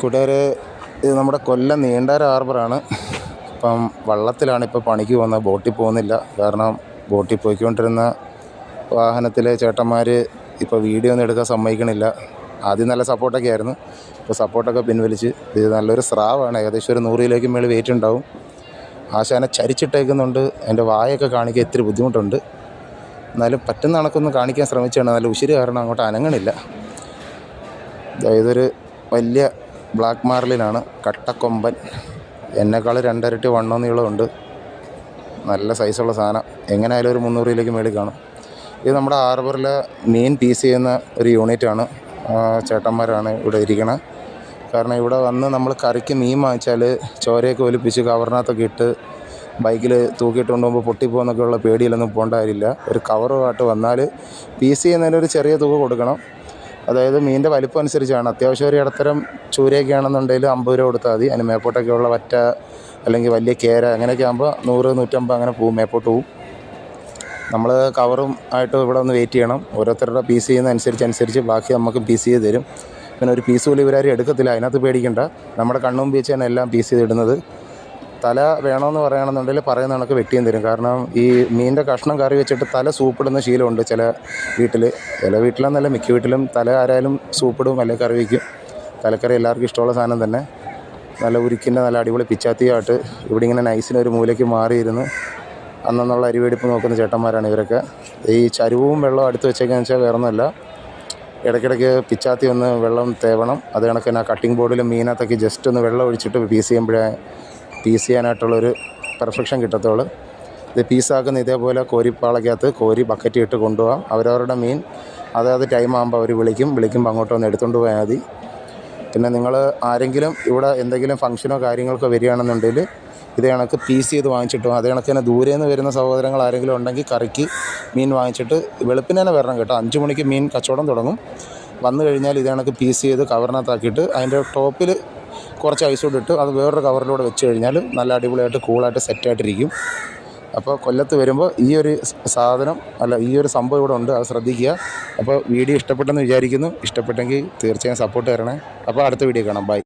കൂട്ടുകാരെ, ഇത് നമ്മുടെ കൊല്ലം നീണ്ടാര ഹാർബറാണ്. ഇപ്പം വള്ളത്തിലാണ് ഇപ്പോൾ പണിക്ക് പോകുന്നത്, ബോട്ടിൽ പോകുന്നില്ല. കാരണം ബോട്ടിൽ പോയിക്കൊണ്ടിരുന്ന വാഹനത്തിലെ ചേട്ടന്മാർ ഇപ്പോൾ വീഡിയോ ഒന്നും എടുക്കാൻ സമ്മതിക്കണില്ല. ആദ്യം നല്ല സപ്പോർട്ടൊക്കെ ആയിരുന്നു, ഇപ്പോൾ സപ്പോർട്ടൊക്കെ പിൻവലിച്ച്. ഇത് നല്ലൊരു സ്രാവാണ്, ഏകദേശം ഒരു 100 കിലോയ്ക്ക് മേളിൽ വെയിറ്റ് ഉണ്ടാവും. ആശാനെ ചരിച്ചിട്ടേക്കുന്നുണ്ട്, എൻ്റെ വായൊക്കെ കാണിക്കാൻ ഇത്തിരി ബുദ്ധിമുട്ടുണ്ട്. എന്നാലും പറ്റുന്ന കണക്കൊന്ന് കാണിക്കാൻ ശ്രമിച്ചാണ്. നല്ല ഉശിര് കാരണം അങ്ങോട്ട് അനങ്ങണില്ല. ഇതൊരു വലിയ ബ്ലാക്ക് മാർലിനാണ്, കട്ടക്കൊമ്പൻ. എന്നെക്കാൾ 2 ഇരട്ടി വണ്ണവും നീളമുണ്ട്. നല്ല സൈസുള്ള സാധനം. എങ്ങനെയായാലും ഒരു 300 കിലോയ്ക്ക് മേളിൽ കാണും. ഇത് നമ്മുടെ ഹാർബറിലെ മീൻ പീസ് ചെയ്യുന്ന ഒരു യൂണിറ്റാണ്. ചേട്ടന്മാരാണ് ഇവിടെ ഇരിക്കണത്. കാരണം ഇവിടെ വന്ന് നമ്മൾ കറിക്ക് മീൻ വാങ്ങിച്ചാൽ ചോരയൊക്കെ ഒലിപ്പിച്ച് കവറിനകത്തൊക്കെ ഇട്ട് ബൈക്കിൽ തൂക്കിയിട്ട് കൊണ്ടുപോകുമ്പോൾ പൊട്ടിപ്പോകുന്നൊക്കെയുള്ള പേടിയിലൊന്നും പോകേണ്ട കാര്യമില്ല. ഒരു കവറുമായിട്ട് വന്നാൽ പീസ് ചെയ്യുന്നതിനൊരു ചെറിയ തുക കൊടുക്കണം. അതായത് മീനിൻ്റെ വലിപ്പം അനുസരിച്ചാണ്. അത്യാവശ്യം ഒരു ഇടത്തരം ചൂരയൊക്കെ ആണെന്നുണ്ടെങ്കിൽ 50 രൂപ കൊടുത്താൽ മതി. അതിന് മേപ്പോട്ടൊക്കെയുള്ള വറ്റ അല്ലെങ്കിൽ വലിയ കേര അങ്ങനെയൊക്കെ ആകുമ്പോൾ 100, 150 അങ്ങനെ പോവും, മേപ്പോട്ട് പോവും. നമ്മൾ കവറും ആയിട്ട് ഇവിടെ ഒന്ന് വെയിറ്റ് ചെയ്യണം. ഓരോരുത്തരുടെ പീസ് ചെയ്യുന്ന അനുസരിച്ച് ബാക്കി നമുക്ക് പീസ് ചെയ്ത് തരും. പിന്നെ ഒരു പീസ് പോലും ഇവരാരും എടുക്കത്തില്ല, അതിനകത്ത് പേടിക്കണ്ട. നമ്മുടെ കണ്ണും പീച്ച് തന്നെ എല്ലാം പീസ് ചെയ്തിടുന്നത്. തല വേണമെന്ന് പറയുകയാണെന്നുണ്ടെങ്കിൽ പറയുന്ന കണക്ക് വെട്ടിയും തരും. കാരണം ഈ മീനിൻ്റെ കഷ്ണം കറി വെച്ചിട്ട് തല സൂപ്പിടുന്ന ശീലമുണ്ട് ചില വീട്ടിലെന്നല്ല മിക്ക വീട്ടിലും തല ആരായാലും സൂപ്പിടും, അല്ലെങ്കിൽ കറി വയ്ക്കും. തലക്കറി എല്ലാവർക്കും ഇഷ്ടമുള്ള സാധനം തന്നെ. നല്ല ഉരുക്കിൻ്റെ നല്ല അടിപൊളി പിച്ചാത്തിയായിട്ട് ഇവിടെ ഇങ്ങനെ നൈസിനൊരു മൂലയ്ക്ക് മാറിയിരുന്ന് അന്നുള്ള അരിവെടിപ്പ് നോക്കുന്ന ചേട്ടന്മാരാണ് ഇവരൊക്കെ. ഈ ചരുവും വെള്ളവും അടുത്ത് വെച്ചേക്കാന്ന് വെച്ചാൽ വേറെ ഒന്നുമല്ല, ഇടയ്ക്കിടയ്ക്ക് പിച്ചാത്തി ഒന്ന് വെള്ളം തേവണം. അത് കണക്ക് തന്നെ കട്ടിംഗ് ബോർഡിൽ മീനകത്തൊക്കെ ജസ്റ്റ് ഒന്ന് വെള്ളം ഒഴിച്ചിട്ട് പീസ് ചെയ്യാനായിട്ടുള്ളൊരു പെർഫെക്ഷൻ കിട്ടത്തുള്ളൂ. ഇത് പീസാക്കുന്ന ഇതേപോലെ കോരിപ്പാളക്കകത്ത് കോരി ബക്കറ്റ് ഇട്ട് കൊണ്ടുപോകാം. അവരവരുടെ മീൻ അതായത് ടൈം ആകുമ്പോൾ അവർ വിളിക്കുമ്പോൾ അങ്ങോട്ട് വന്ന് എടുത്തുകൊണ്ട് പോയാൽ മതി. പിന്നെ നിങ്ങൾ ആരെങ്കിലും ഇവിടെ എന്തെങ്കിലും ഫംഗ്ഷനോ കാര്യങ്ങൾക്കോ വരികയാണെന്നുണ്ടെങ്കിൽ ഇത് കണക്ക് പീസ് ചെയ്ത് വാങ്ങിച്ചിട്ടോ, അതേ കണക്ക് തന്നെ ദൂരെ നിന്ന് വരുന്ന സഹോദരങ്ങൾ ആരെങ്കിലും ഉണ്ടെങ്കിൽ കറിക്ക് മീൻ വാങ്ങിച്ചിട്ട് വെളുപ്പിന് തന്നെ വരണം കേട്ടോ. 5 മണിക്ക് മീൻ കച്ചവടം തുടങ്ങും. വന്നു കഴിഞ്ഞാൽ ഇത് കണക്ക് പീസ് ചെയ്ത് കവറിനകത്താക്കിയിട്ട് അതിൻ്റെ ടോപ്പിൽ കുറച്ച് ഐസോട് ഇട്ട് അത് വേറൊരു കവറിലൂടെ വെച്ച് കഴിഞ്ഞാൽ നല്ല അടിപൊളിയായിട്ട് കൂളായിട്ട് സെറ്റായിട്ടിരിക്കും. അപ്പോൾ കൊല്ലത്ത് വരുമ്പോൾ ഈ ഒരു സംഭവം ഇവിടെ ഉണ്ട്, അത് ശ്രദ്ധിക്കുക. അപ്പോൾ വീഡിയോ ഇഷ്ടപ്പെട്ടെന്ന് വിചാരിക്കുന്നു. ഇഷ്ടപ്പെട്ടെങ്കിൽ തീർച്ചയായും സപ്പോർട്ട് തരണേ. അപ്പോൾ അടുത്ത വീഡിയോ കാണാം. ബൈ.